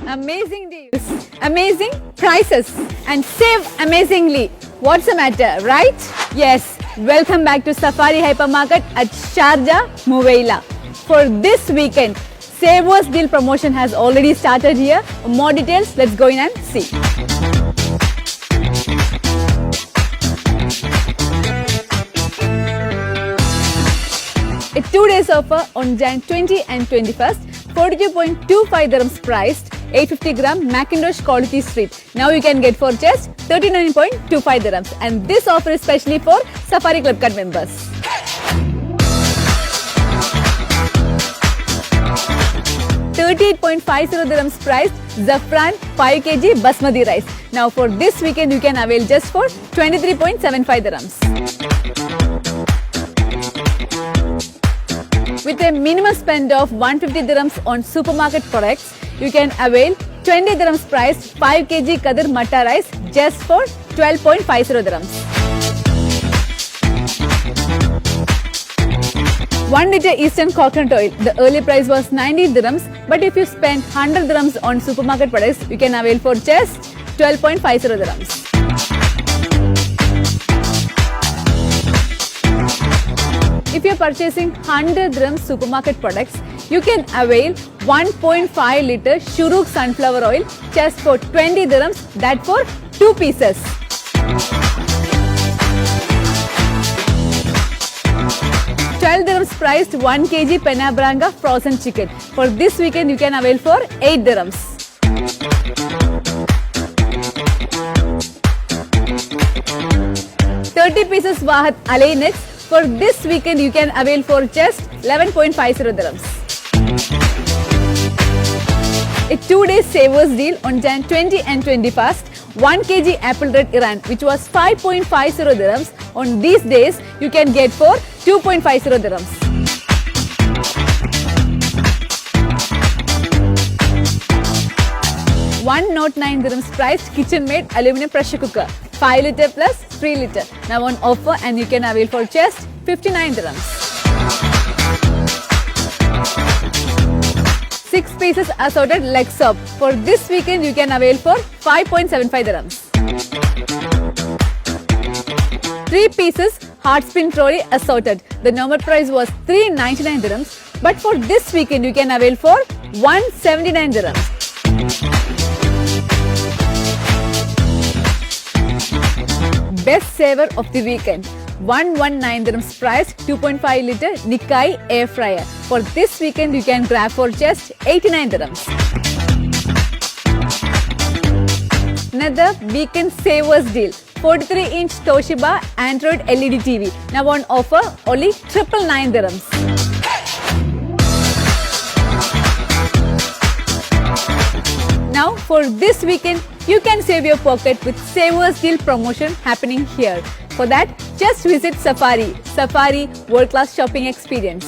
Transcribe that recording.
Amazing deals, amazing prices, and save amazingly. What's the matter, right? Yes, welcome back to Safari Hypermarket at Sharjah, Muwaila. For this weekend, Savers Deal promotion has already started here. For more details, let's go in and see. A 2 days offer on Jan 20 and 21st, 42.25 dirhams priced, 850 gram Macintosh quality street. Now you can get for just 39.25 dirhams, and this offer is specially for Safari Club Card members. $38.50 dirhams priced Zafran 5 kg Basmati rice. Now for this weekend you can avail just for 23.75 dirhams. With a minimum spend of 150 dirhams on supermarket products, you can avail 20 dirhams priced 5 kg Kadir Matta rice just for 12.50 dirhams. 1 liter Eastern coconut oil, the earlier price was 90 dirhams, but if you spend 100 dirhams on supermarket products, you can avail for just 12.50 dirhams. If you are purchasing 100 dirhams supermarket products, you can avail 1.5 liter Shuruk sunflower oil just for 20 dirhams, that for 2 pieces. $12 priced 1 kg Penabranga frozen chicken. For this weekend, you can avail for 8 dirhams. $30 pieces Wahat Alay nuts. For this weekend, you can avail for just 11.50 dirhams. A 2-day savers deal on Jan 20 and 21st, 1 kg apple red Iran, which was 5.50 dirhams. On these days, you can get for 2.50 dirhams. $109 dirhams priced kitchen-made aluminum pressure cooker, 5 liter plus 3 liter. Now on offer, and you can avail for just 59 dirhams. 6 pieces assorted leg soap. For this weekend, you can avail for 5.75 dirhams. 3 pieces hard spin trolley assorted. The normal price was 399 dirhams, but for this weekend, you can avail for 179 dirhams. Best saver of the weekend, 119 dirhams priced 2.5 liter Nikkei air fryer. For this weekend, you can grab for just 89 dirhams. Another weekend savers deal, 43-inch Toshiba Android LED TV. Now on offer, only 999 dirhams. Now for this weekend, you can save your pocket with Savers Deal promotion happening here. For that, just visit Safari, world-class shopping experience.